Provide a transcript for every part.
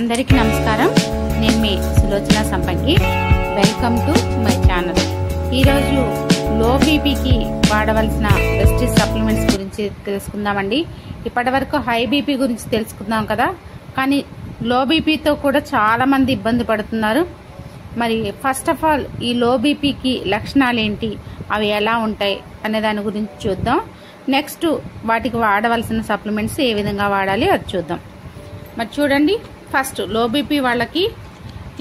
అందరికీ నమస్కారం. నేను మీ సులోచన సంపంగి. Welcome to my channel. ఈరోజు లో బీపీకి వాడవలసిన బెస్ట్ సప్లిమెంట్స్ గురించి తెలుసుకుందామండి. ఇప్పటి వరకు హై బీపీ గురించి తెలుసుకుందాం కదా, కానీ లో బీపీతో కూడా చాలా మంది ఇబ్బంది పడుతున్నారు. మరి ఫస్ట్ ఆఫ్ ఆల్ ఈ లో బీపీకి లక్షణాలు ఏంటి, అవి ఎలా ఉంటాయి అనే దాని గురించి చూద్దాం. నెక్స్ట్ వాటికి వాడవలసిన సప్లిమెంట్స్ ఏ విధంగా వాడాలి అది చూద్దాం. మరి చూడండి, ఫస్ట్ లో బీపీ వాళ్ళకి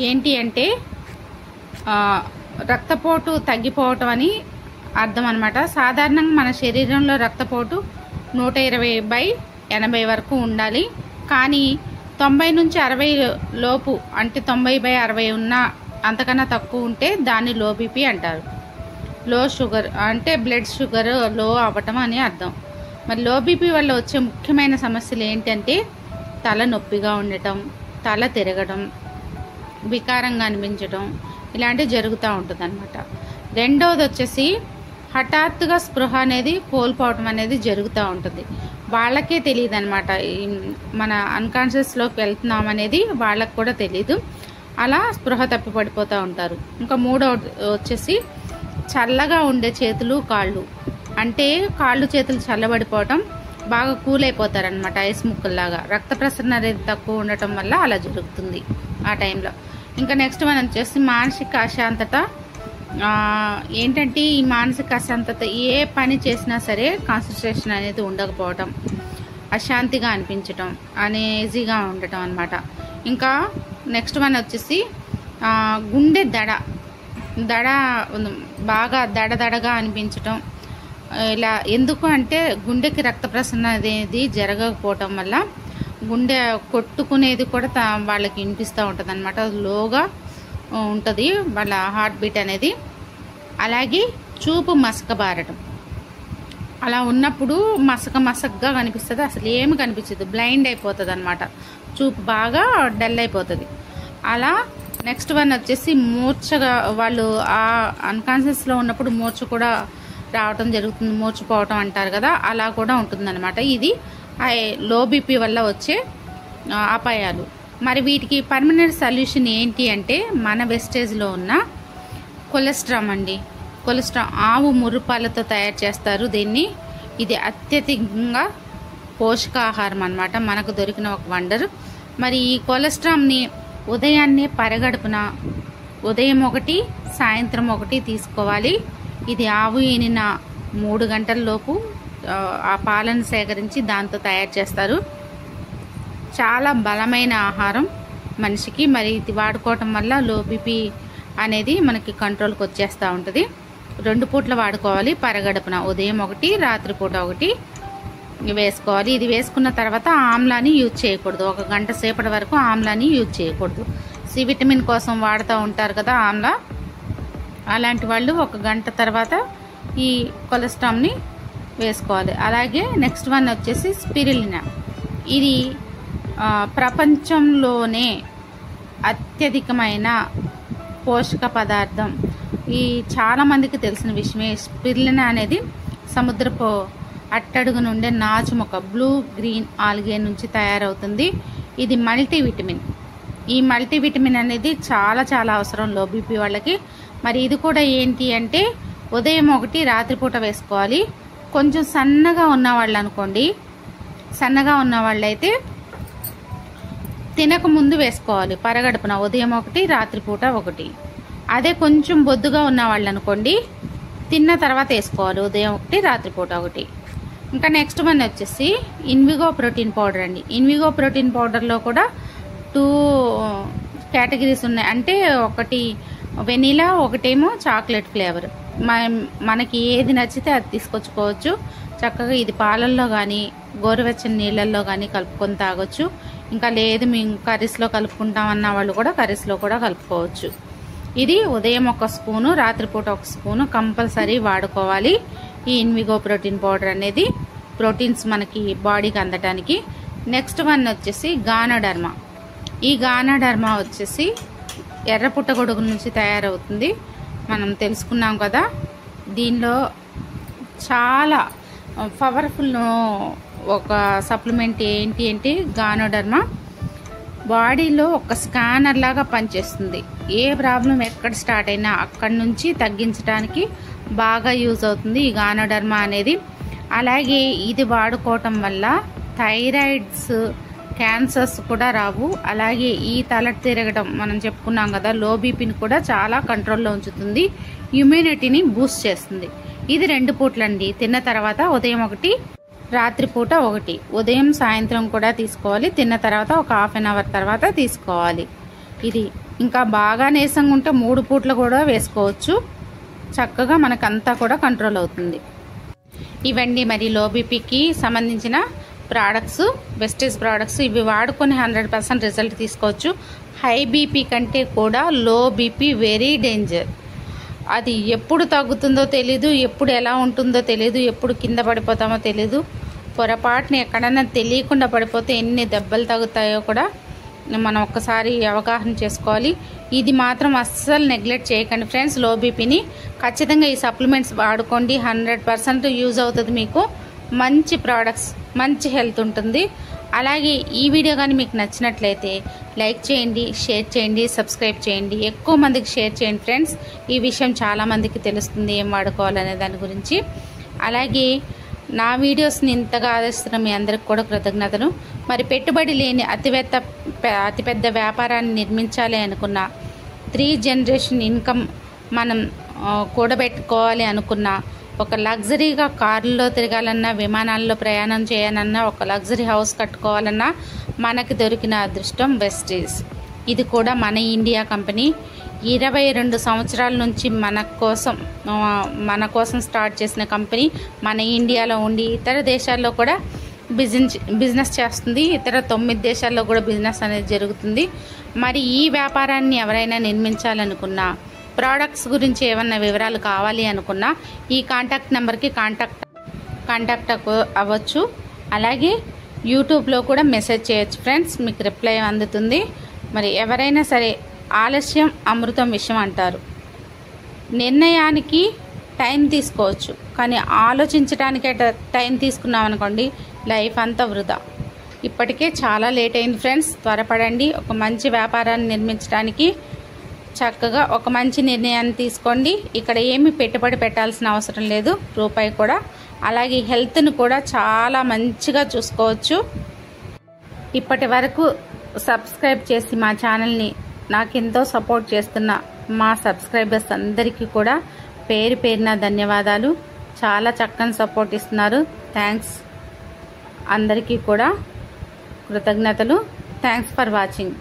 ఏంటి అంటే రక్తపోటు తగ్గిపోవటం అని అర్థం అనమాట. సాధారణంగా మన శరీరంలో రక్తపోటు 120/80 వరకు ఉండాలి. కానీ 90 నుంచి 60 లోపు, అంటే 90/60 ఉన్న అంతకన్నా తక్కువ ఉంటే దాన్ని లో బీపీ అంటారు. లో షుగర్ అంటే బ్లడ్ షుగర్ లో అవ్వటం అని అర్థం. మరి లో బీపీ వల్ల వచ్చే ముఖ్యమైన సమస్యలు ఏంటంటే తల నొప్పిగా ఉండటం, తల తిరగడం, వికారంగా అనిపించడం, ఇలాంటివి జరుగుతూ ఉంటుంది అనమాట. రెండవది వచ్చేసి హఠాత్తుగా స్పృహ అనేది కోల్పోవటం అనేది జరుగుతూ ఉంటుంది. వాళ్ళకే తెలియదు అనమాట, మన అన్కాన్షియస్లోకి వెళ్తున్నాం అనేది వాళ్ళకు కూడా తెలీదు. అలా స్పృహ తప్పి పడిపోతూ ఉంటారు. ఇంకా మూడవది వచ్చేసి చల్లగా ఉండే చేతులు కాళ్ళు, అంటే కాళ్ళు చేతులు చల్లబడిపోవటం, బాగా కూల్ అయిపోతారనమాట, ఐస్ ముక్కల్లాగా. రక్త ప్రసరణ అనేది తక్కువ ఉండటం వల్ల అలా జరుగుతుంది ఆ టైంలో. ఇంకా నెక్స్ట్ మనం వచ్చేసి మానసిక అశాంతత. ఏంటంటే ఈ మానసిక అశాంతత, ఏ పని చేసినా సరే కాన్సన్ట్రేషన్ అనేది ఉండకపోవటం, అశాంతిగా అనిపించటం, అనేజీగా ఉండటం అనమాట. ఇంకా నెక్స్ట్ వన్ వచ్చేసి గుండె దడ బాగా దడదడగా అనిపించటం. ఇలా ఎందుకు అంటే గుండెకి రక్త ప్రసరణ అనేది జరగకపోవటం వల్ల గుండె కొట్టుకునేది కూడా వాళ్ళకి వినిపిస్తూ ఉంటుంది అనమాట. లోగా ఉంటుంది వాళ్ళ హార్ట్ బీట్ అనేది. అలాగే చూపు మసకబారటం, అలా ఉన్నప్పుడు మసకగా కనిపిస్తుంది, అసలు ఏమి కనిపించదు, బ్లైండ్ అయిపోతుంది అనమాట, చూపు బాగా డల్ అయిపోతుంది. అలా నెక్స్ట్ వన్ వచ్చేసి మూర్ఛగా, వాళ్ళు ఆ అన్కాన్షియస్లో ఉన్నప్పుడు మూర్ఛ కూడా రావటం జరుగుతుంది, మూర్చిపోవటం అంటారు కదా, అలా కూడా ఉంటుందన్నమాట. ఇది లో బీపీ వల్ల వచ్చే అపాయాలు. మరి వీటికి పర్మనెంట్ సొల్యూషన్ ఏంటి అంటే మన వెస్టేజ్లో ఉన్న కొలెస్ట్రామ్ అండి. కొలెస్ట్రామ్ ఆవు మురుపాలతో తయారు చేస్తారు దీన్ని. ఇది అత్యధికంగా పోషకాహారం అన్నమాట, మనకు దొరికిన ఒక వండర్. మరి ఈ కొలెస్ట్రామ్ని ఉదయాన్నే పరగడుపున ఉదయం 1, సాయంత్రం 1 తీసుకోవాలి. ఇది ఆవు ఈనిన 3 గంటల లోపు ఆ పాలను సేకరించి దాంతో తయారు చేస్తారు. చాలా బలమైన ఆహారం మనిషికి. మరి ఇది వాడుకోవటం వల్ల లో బీపీ అనేది మనకి కంట్రోల్కి వచ్చేస్తూ ఉంటుంది. 2 పూట్ల వాడుకోవాలి, పరగడుపున ఉదయం 1, రాత్రిపూట 1 వేసుకోవాలి. ఇది వేసుకున్న తర్వాత ఆమ్లాని యూజ్ చేయకూడదు. 1 గంట సేపటి వరకు ఆమ్లాని యూజ్ చేయకూడదు. సి విటమిన్ కోసం వాడుతూ ఉంటారు కదా ఆమ్లా, అలాంటి వాళ్ళు 1 గంట తర్వాత ఈ కొలెస్ట్రామ్ని వేసుకోవాలి. అలాగే నెక్స్ట్ వన్ వచ్చేసి స్పిరులినా. ఇది ప్రపంచంలోనే అత్యధికమైన పోషక పదార్థం. ఈ చాలామందికి తెలిసిన విషయమే. స్పిరులినా అనేది సముద్రపు అట్టడుగు నుండే నాచు మొక్క, బ్లూ గ్రీన్ ఆల్గే నుంచి తయారవుతుంది. ఇది మల్టీవిటమిన్. ఈ మల్టీవిటమిన్ అనేది చాలా చాలా అవసరం లో బీపీ వాళ్ళకి. మరి ఇది కూడా ఏంటి అంటే ఉదయం 1, రాత్రిపూట వేసుకోవాలి. కొంచెం సన్నగా ఉన్నవాళ్ళు అనుకోండి, సన్నగా ఉన్నవాళ్ళు అయితే తినక ముందు వేసుకోవాలి, పరగడుపున ఉదయం 1, రాత్రిపూట 1. అదే కొంచెం బొద్దుగా ఉన్నవాళ్ళు అనుకోండి, తిన్న తర్వాత వేసుకోవాలి, ఉదయం 1, రాత్రిపూట 1. ఇంకా నెక్స్ట్ వన్ వచ్చేసి ఇన్విగో ప్రోటీన్ పౌడర్ అండి. ఇన్విగో ప్రోటీన్ పౌడర్లో కూడా 2 కేటగిరీస్ ఉన్నాయి. అంటే ఒకటి వెనీలా, ఒకటేమో చాక్లెట్ ఫ్లేవర్. మనకి ఏది నచ్చితే అది తీసుకొచ్చుకోవచ్చు. చక్కగా ఇది పాలల్లో కానీ గోరువెచ్చని నీళ్ళల్లో కానీ కలుపుకొని తాగొచ్చు. ఇంకా లేదు మేము కర్రీస్లో కలుపుకుంటామన్న వాళ్ళు కూడా కర్రీస్లో కూడా కలుపుకోవచ్చు. ఇది ఉదయం 1 స్పూను, రాత్రిపూట 1 స్పూను కంపల్సరీ వాడుకోవాలి. ఈ ఇన్విగో ప్రోటీన్ పౌడర్ అనేది ప్రోటీన్స్ మనకి బాడీకి అందటానికి. నెక్స్ట్ వన్ వచ్చేసి గానోడర్మా. ఈ గానోడర్మా వచ్చేసి ఎర్ర పుట్టగొడుగు నుంచి తయారవుతుంది, మనం తెలుసుకున్నాం కదా. దీనిలో చాలా పవర్ఫుల్ ఒక సప్లిమెంట్ ఏంటి అంటే గానోడర్మా. బాడీలో ఒక స్కానర్ లాగా పనిచేస్తుంది. ఏ ప్రాబ్లం ఎక్కడ స్టార్ట్ అయినా అక్కడి నుంచి తగ్గించడానికి బాగా యూజ్ అవుతుంది ఈ గానోడర్మా అనేది. అలాగే ఇది వాడుకోవటం వల్ల థైరాయిడ్స్, క్యాన్సర్స్ కూడా రావు. అలాగే ఈ తల తిరగడం మనం చెప్పుకున్నాం కదా, లో బీపీని కూడా చాలా కంట్రోల్లో ఉంచుతుంది, ఇమ్యూనిటీని బూస్ట్ చేస్తుంది. ఇది 2 పూటలండి. తిన్న తర్వాత ఉదయం 1, రాత్రిపూట 1. ఉదయం సాయంత్రం కూడా తీసుకోవాలి. తిన్న తర్వాత ఒక ½ an hour తర్వాత తీసుకోవాలి. ఇది ఇంకా బాగా నీరసంగా ఉంటే 3 పూటలు కూడా వేసుకోవచ్చు. చక్కగా మనకంతా కూడా కంట్రోల్ అవుతుంది. ఇవండి మరి లో బీపీకి సంబంధించిన ప్రోడక్ట్స్, వెస్టేజ్ ప్రోడక్ట్స్. ఇవి వాడుకొని 100% రిజల్ట్ తీసుకోవచ్చు. హై బీపీ కంటే కూడా లో బీపీ వెరీ డేంజర్. అది ఎప్పుడు తగ్గుతుందో తెలీదు, ఎప్పుడు ఎలా ఉంటుందో తెలీదు, ఎప్పుడు కింద పడిపోతామో తెలీదు. పొరపాటుని ఎక్కడన్నా తెలియకుండా పడిపోతే ఎన్ని దెబ్బలు తగ్గుతాయో కూడా మనం ఒక్కసారి అవగాహన చేసుకోవాలి. ఇది మాత్రం అస్సలు నెగ్లెక్ట్ చేయకండి ఫ్రెండ్స్. లో బీపీని ఖచ్చితంగా ఈ సప్లిమెంట్స్ వాడుకోండి. 100% యూజ్ అవుతుంది మీకు. మంచి ప్రోడక్ట్స్, మంచి హెల్త్ ఉంటుంది. అలాగే ఈ వీడియో కానీ మీకు నచ్చినట్లయితే లైక్ చేయండి, షేర్ చేయండి, సబ్స్క్రైబ్ చేయండి. ఎక్కువ మందికి షేర్ చేయండి ఫ్రెండ్స్. ఈ విషయం చాలామందికి తెలుస్తుంది ఏం వాడుకోవాలనే దాని గురించి. అలాగే నా వీడియోస్ని ఇంతగా ఆదరిస్తున్న మీ అందరికి కూడా కృతజ్ఞతలు. మరి పెట్టుబడి లేని అతిపెద్ద వ్యాపారాన్ని నిర్మించాలి అనుకున్న, 3 జనరేషన్ ఇన్కమ్ మనం కూడబెట్టుకోవాలి అనుకున్న, ఒక లగ్జరీగా కార్లలో తిరగాలన్నా, విమానాల్లో ప్రయాణం చేయాలన్నా, ఒక లగ్జరీ హౌస్ కట్టుకోవాలన్నా మనకి దొరికిన అదృష్టం వెస్టేజ్. ఇది కూడా మన ఇండియా కంపెనీ. 22 సంవత్సరాల నుంచి మన కోసం స్టార్ట్ చేసిన కంపెనీ. మన ఇండియాలో ఉండి ఇతర దేశాల్లో కూడా బిజినెస్ చేస్తుంది. ఇతర 9 దేశాల్లో కూడా బిజినెస్ అనేది జరుగుతుంది. మరి ఈ వ్యాపారాన్ని ఎవరైనా నిర్మించాలనుకున్నా, ప్రోడక్ట్స్ గురించి ఏమన్నా వివరాలు కావాలి అనుకున్నా ఈ కాంటాక్ట్ నెంబర్కి కాంటాక్ట్ అవ్వచ్చు. అలాగే యూట్యూబ్లో కూడా మెసేజ్ చేయొచ్చు ఫ్రెండ్స్, మీకు రిప్లై అందుతుంది. మరి ఎవరైనా సరే ఆలస్యం అమృతం విషయం అంటారు. నిర్ణయానికి టైం తీసుకోవచ్చు, కానీ ఆలోచించడానికే టైం తీసుకున్నాం అనుకోండి లైఫ్ అంతా వృధా. ఇప్పటికే చాలా లేట్ అయింది ఫ్రెండ్స్. త్వరపడండి. ఒక మంచి వ్యాపారాన్ని నిర్మించడానికి చక్కగా ఒక మంచి నిర్ణయాన్ని తీసుకోండి. ఇక్కడ ఏమి పెట్టుబడి పెట్టాల్సిన అవసరం లేదు, రూపాయి కూడా. అలాగే హెల్త్ను కూడా చాలా మంచిగా చూసుకోవచ్చు. ఇప్పటి వరకు సబ్స్క్రైబ్ చేసి మా ఛానల్ని నాకెంతో సపోర్ట్ చేస్తున్న మా సబ్స్క్రైబర్స్ అందరికీ కూడా పేరు పేరున ధన్యవాదాలు. చాలా చక్కని సపోర్ట్ ఇస్తున్నారు. థ్యాంక్స్. అందరికీ కూడా కృతజ్ఞతలు. Thanks for watching.